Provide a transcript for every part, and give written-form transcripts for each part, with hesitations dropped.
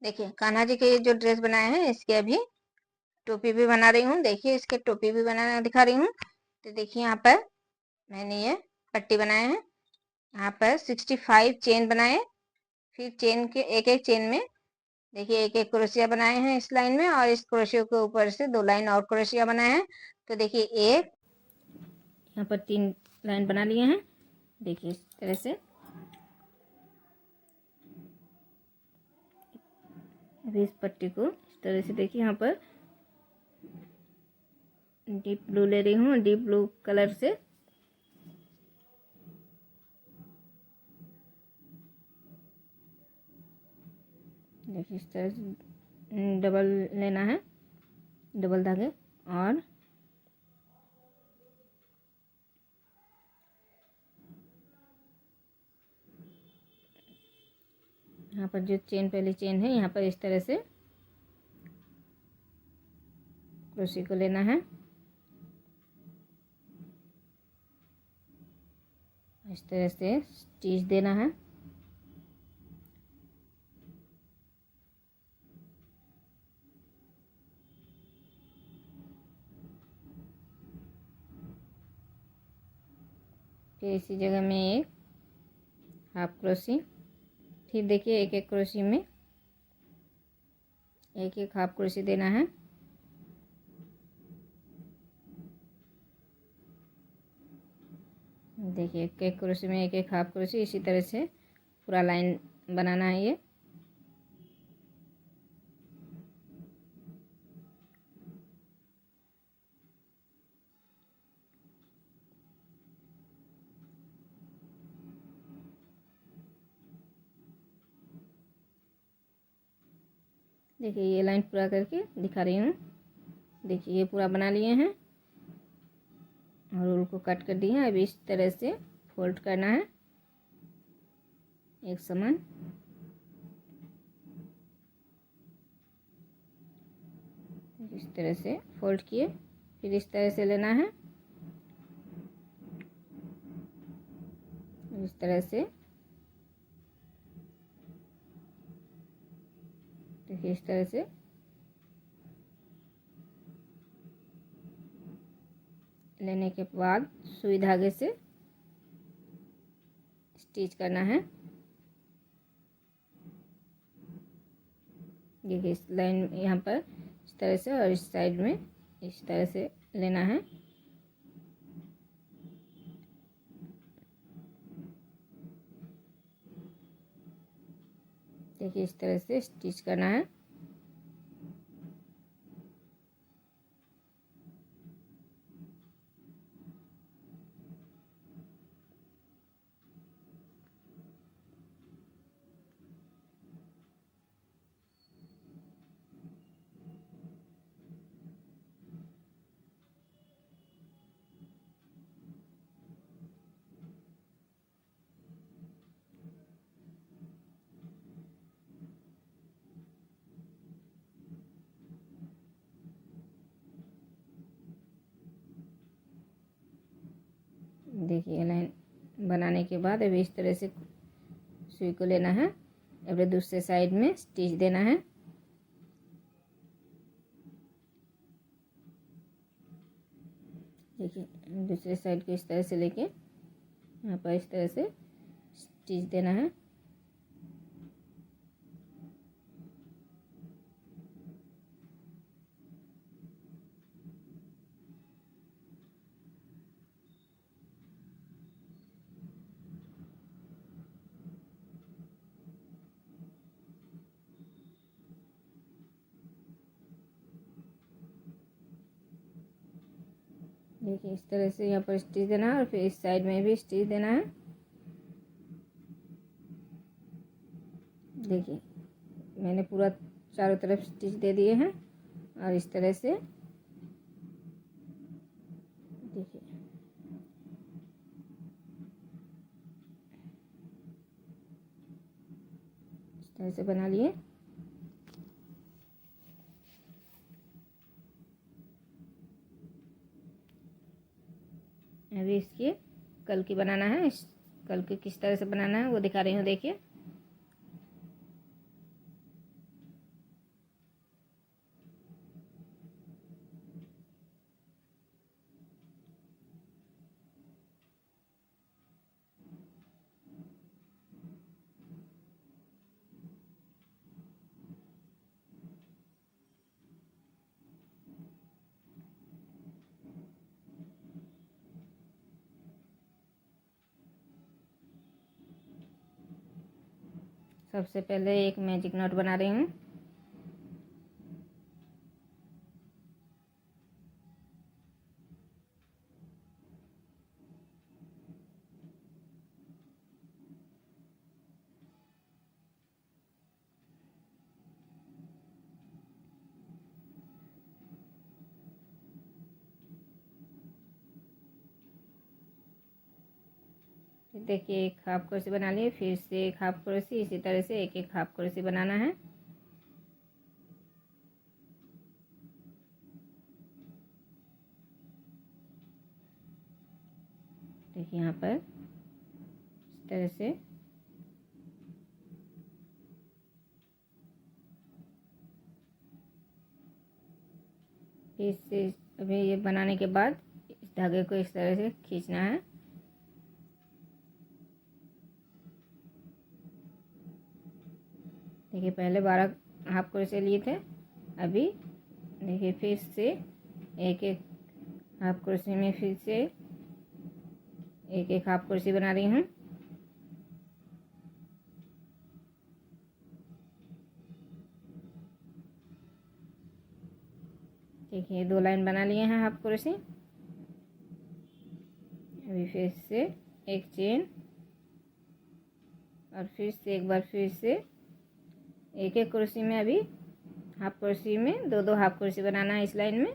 देखिए कान्हा जी के जो ड्रेस बनाए हैं इसके अभी टोपी भी बना रही हूँ। देखिए इसके टोपी भी बनाना दिखा रही हूँ। तो देखिए यहाँ पर मैंने ये पट्टी बनाए हैं। यहाँ पर 65 चेन बनाए, फिर चेन के एक एक चेन में देखिए एक एक क्रोशिया बनाए हैं इस लाइन में, और इस क्रोशिया के ऊपर से 2 लाइन और क्रोशिया बनाए हैं। तो देखिए एक यहाँ पर 3 लाइन बना लिए हैं। देखिए इस तरह से अभी इस पट्टी को इस तरह से देखिए यहाँ पर डीप ब्लू ले रही हूँ, डीप ब्लू कलर से देखिए इस तरह से डबल लेना है, डबल धागे। और यहाँ पर जो चेन पहली चेन है यहाँ पर इस तरह से क्रोशे को लेना है, इस तरह से स्टिच देना है। फिर इसी जगह में एक हाफ क्रोशी, फिर देखिए एक एक क्रोशी में एक एक हाफ क्रोशी देना है। देखिए एक एक क्रोशी में एक एक हाफ क्रोशी, इसी तरह से पूरा लाइन बनाना है ये। देखिए ये लाइन पूरा करके दिखा रही हूँ। देखिए ये पूरा बना लिए हैं और रूल को कट कर दिए हैं। अभी इस तरह से फोल्ड करना है एक समान। इस तरह से फोल्ड किए, फिर इस तरह से लेना है, इस तरह से देखिए इस तरह से लेने के बाद सुई धागे से स्टिच करना है। देखिए इस लाइन यहाँ पर इस तरह से और इस साइड में इस तरह से लेना है। देखिए इस तरह से स्टिच करना है। देखिए लाइन बनाने के बाद अभी इस तरह से सुई को लेना है, अभी दूसरे साइड में स्टिच देना है। देखिए दूसरे साइड को इस तरह से लेके यहाँ पर इस तरह से स्टिच देना है। देखिए इस तरह से यहाँ पर स्टिच देना है और फिर इस साइड में भी स्टिच देना है। देखिए मैंने पूरा चारों तरफ स्टिच दे दिए हैं और इस तरह से देखिए इस तरह से बना लिए। अभी इसकी कल की बनाना है, इस कल की किस तरह से बनाना है वो दिखा रही हूँ। देखिए सबसे पहले एक मैजिक नॉट बना रही हूँ। देखिए एक हाफ क्रोशे बना लिए, फिर से एक हाफ क्रोशे, इसी तरह से एक एक हाफ क्रोशे बनाना है। देखिए यहाँ पर इस तरह से फिर से अभी ये बनाने के बाद इस धागे को इस तरह से खींचना है। देखिए पहले 12 हाफ क्रोशे लिए थे, अभी देखिए फिर से एक एक हाफ क्रोशे में फिर से एक एक हाफ क्रोशे बना रही हूँ। देखिए 2 लाइन बना लिए हैं हाफ क्रोशे। अभी फिर से एक चेन और फिर से एक बार फिर से एक एक क्रोशे में, अभी हाफ क्रोशे में दो दो हाफ क्रोशे बनाना है इस लाइन में।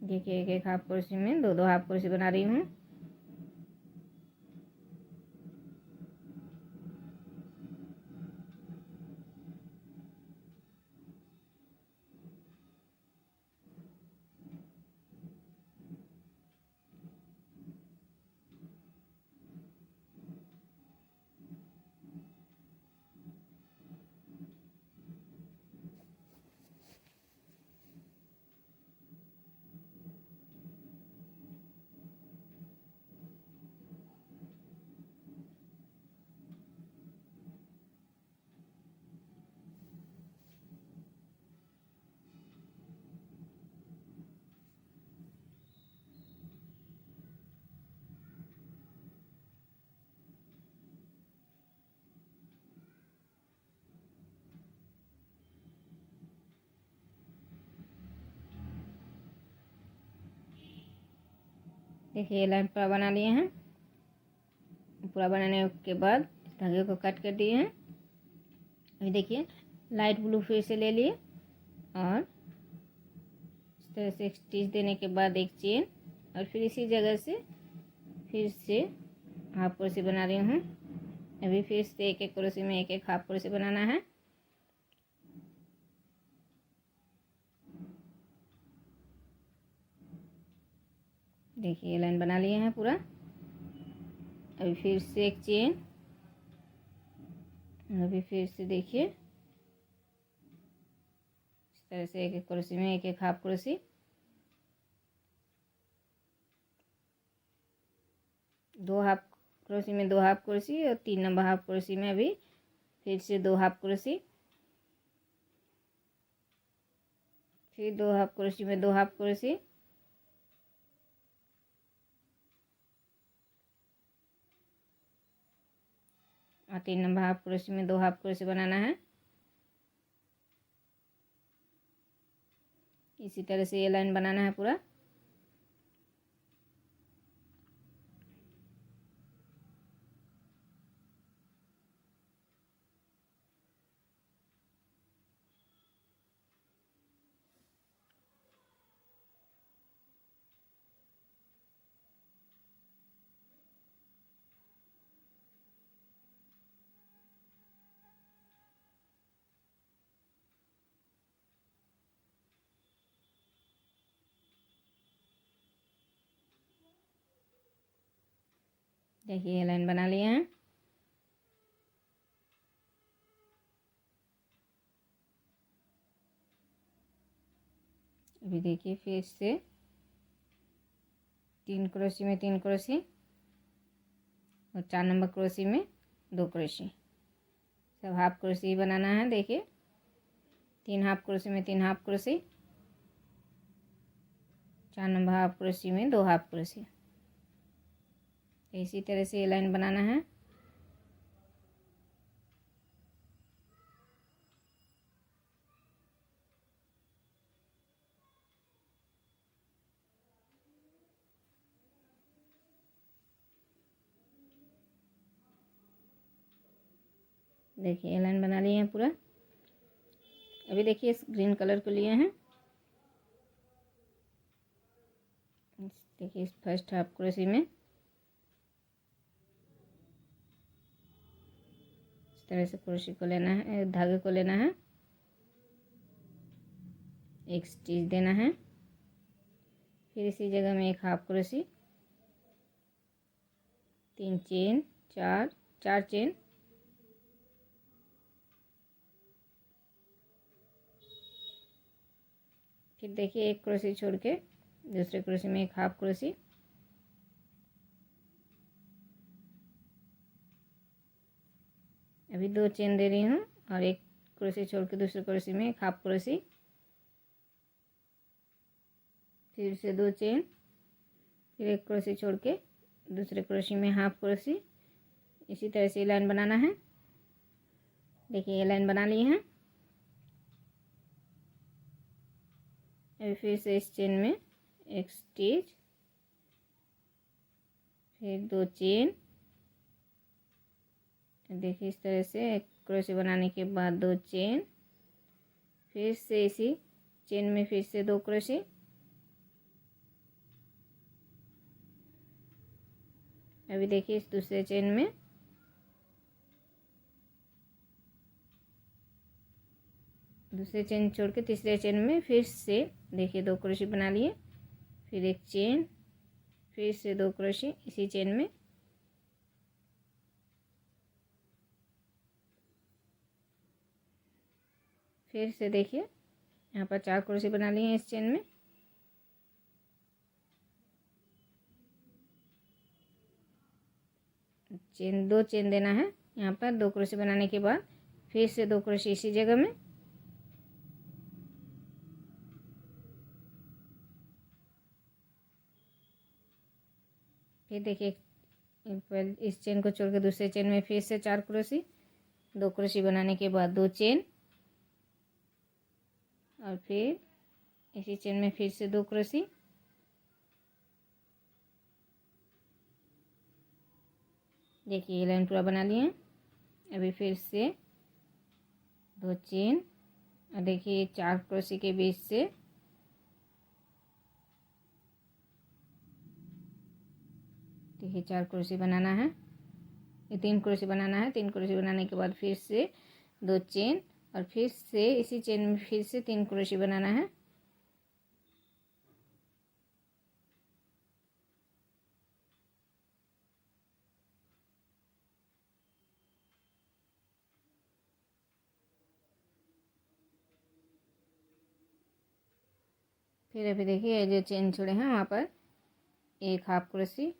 देखिए एक एक हाफ क्रोशे में दो दो हाफ क्रोशे बना रही हूँ। देखिए ये लाइन पूरा बना लिए हैं। पूरा बनाने के बाद धागे को कट कर दिए हैं। अभी देखिए लाइट ब्लू फिर से ले लिए और इस तरह से एक स्टिच देने के बाद एक चेन और फिर इसी जगह से फिर से हाफ क्रोशे बना रही हूँ। अभी फिर से एक एक क्रोशे में एक एक हाफ क्रोशे बनाना है। देखिए ये लाइन बना लिए हैं पूरा। अभी फिर से एक चेन, अभी फिर से देखिए इस तरह से एक एक क्रोशे में एक एक हाफ क्रोशे। दो हाफ क्रोशे में दो हाफ क्रोशे और 3 नंबर हाफ क्रोशे में अभी फिर से 2 हाफ क्रोशे, फिर 2 हाफ क्रोशे में 2 हाफ क्रोशे, और 3 नंबर हाफ क्रोशे में 2 हाफ क्रोशे बनाना है। इसी तरह से ये लाइन बनाना है पूरा। देखिए ये लाइन बना लिए हैं। अभी देखिए फिर से 3 क्रोशे में 3 क्रोशे और 4 नंबर क्रोशे में 2 क्रोशे, सब हाफ क्रोशे ही बनाना है। देखिए 3 हाफ क्रोशे में 3 half crochet, 4 number half crochet में 2 हाफ क्रोशी। इसी तरह से ये लाइन बनाना है। देखिए ये लाइन बना लिए हैं पूरा। अभी देखिए इस ग्रीन कलर को लिए हैं। देखिए इस फर्स्ट हाफ क्रोशी में इस तरह से क्रोशी को लेना है, धागे को लेना है, एक स्टिच देना है, फिर इसी जगह में एक हाफ क्रोशी, 3 चेन, 4 चेन, फिर देखिए एक क्रोशी छोड़ के दूसरे क्रोशी में एक हाफ क्रोशी, अभी 2 चेन दे रही हूँ और एक क्रोशी छोड़ के दूसरे क्रोशी में एक हाफ क्रोशी, फिर से 2 चेन, फिर एक क्रोशी छोड़ के दूसरे क्रोशी में हाफ क्रोशी। इसी तरह से लाइन बनाना है। देखिए ये लाइन बना लिए हैं। अभी फिर से इस चेन में एक स्टिच, फिर 2 चेन। देखिए इस तरह से एक क्रोशी बनाने के बाद 2 चेन, फिर से इसी चेन में फिर से 2 क्रोशी, अभी देखिए इस दूसरे चेन में दूसरे चेन छोड़ के तीसरे चेन में फिर से देखिए 2 क्रोशी बना लिए, फिर एक चेन, फिर से 2 क्रोशी इसी चेन में, फिर से देखिए यहाँ पर 4 क्रोशी बना लिए हैं इस चेन में, चेन 2 चेन देना है यहाँ पर 2 क्रोशी बनाने के बाद, फिर से 2 क्रोशी इसी जगह में, फिर देखिए इस चेन को छोड़ के दूसरे चेन में फिर से 4 क्रोशी, 2 क्रोशी बनाने के बाद 2 चेन, और फिर इसी चेन में फिर से 2 क्रोशी, देखिए ये लाइन पूरा बना लिए हैं। अभी फिर से 2 चेन और देखिए 4 क्रोशी के बीच से देखिए 4 क्रोशी बनाना है, ये 3 क्रोशी बनाना है। 3 क्रोशी बनाने के बाद फिर से 2 चेन और फिर से इसी चेन में फिर से 3 क्रोशी बनाना है, फिर अभी देखिए ये जो चेन छोड़े हैं वहाँ पर एक हाफ क्रोशी,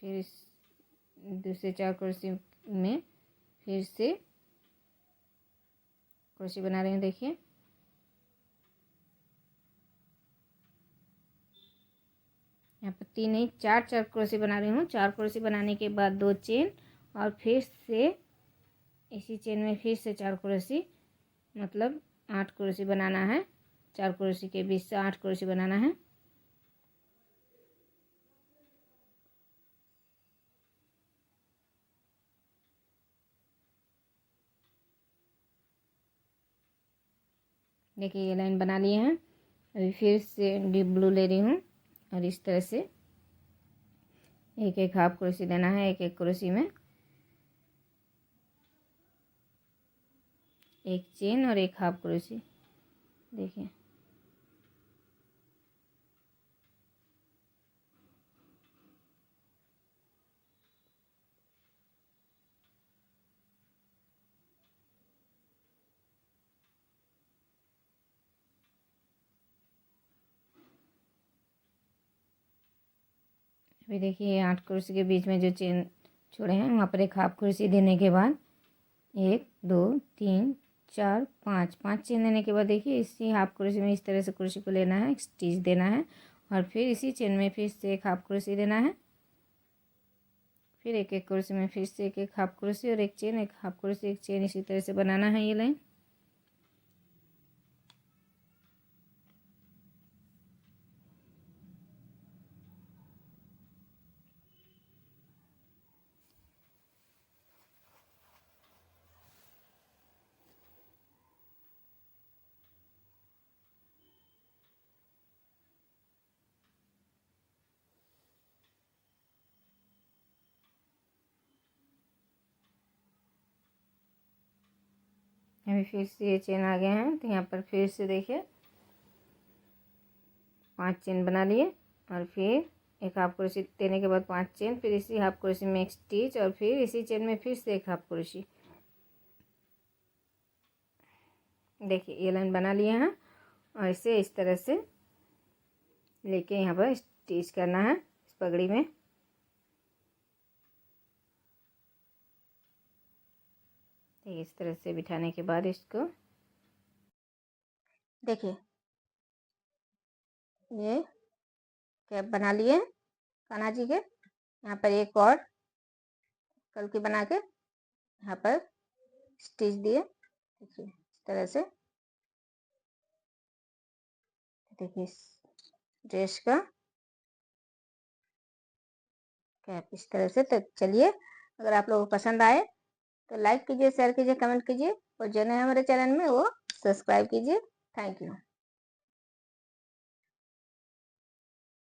फिर इस दूसरे 4 क्रोशी में फिर से क्रोशी बना रही हूँ। देखिए यहाँ पर 3 नहीं 4 क्रोशी बना रही हूँ। 4 क्रोशी बनाने के बाद 2 चेन और फिर से इसी चेन में फिर से 4 क्रोशी, मतलब 8 क्रोशी बनाना है। 4 क्रोशी के बीच से 8 क्रोशी बनाना है। देखिए ये लाइन बना लिए हैं। अभी फिर से डीप ब्लू ले रही हूँ और इस तरह से एक एक हाफ क्रोशी देना है एक एक क्रोशी में, एक चेन और एक हाफ क्रोशी। देखिए अभी देखिए 8 क्रोशी के बीच में जो चेन छोड़े हैं वहाँ पर एक हाफ क्रोशी देने के बाद 1 2 3 4 5 चेन देने के बाद देखिए इसी हाफ क्रोशे में इस तरह से क्रोशे को लेना है, एक स्टिच देना है और फिर इसी चेन में फिर से एक हाफ क्रोशे देना है, फिर एक एक क्रोशे में फिर से एक एक हाफ क्रोशे और एक चेन, एक हाफ क्रोशे, एक चेन, इसी तरह से बनाना है ये लाइन। अभी फिर से ये चेन आ गए हैं, तो यहाँ पर फिर से देखिए 5 चेन बना लिए और फिर एक हाफ क्रोशे देने के बाद 5 चेन, फिर इसी हाफ क्रोशे में एक स्टिच और फिर इसी चेन में फिर से एक हाफ क्रोशे। देखिए ये लाइन बना लिए हैं और इसे इस तरह से लेके यहाँ पर स्टिच करना है इस पगड़ी में। इस तरह से बिठाने के बाद इसको देखिए ये कैप बना लिए कान्हा जी के। यहाँ पर एक और कल की बना के यहाँ पर स्टिच दिए, देखिए इस तरह से। देखिए इस ड्रेस का कैप इस तरह से। तो चलिए, अगर आप लोगों को पसंद आए तो लाइक कीजिए, शेयर कीजिए, कमेंट कीजिए और जो नए हमारे चैनल में वो सब्सक्राइब कीजिए। Thank you.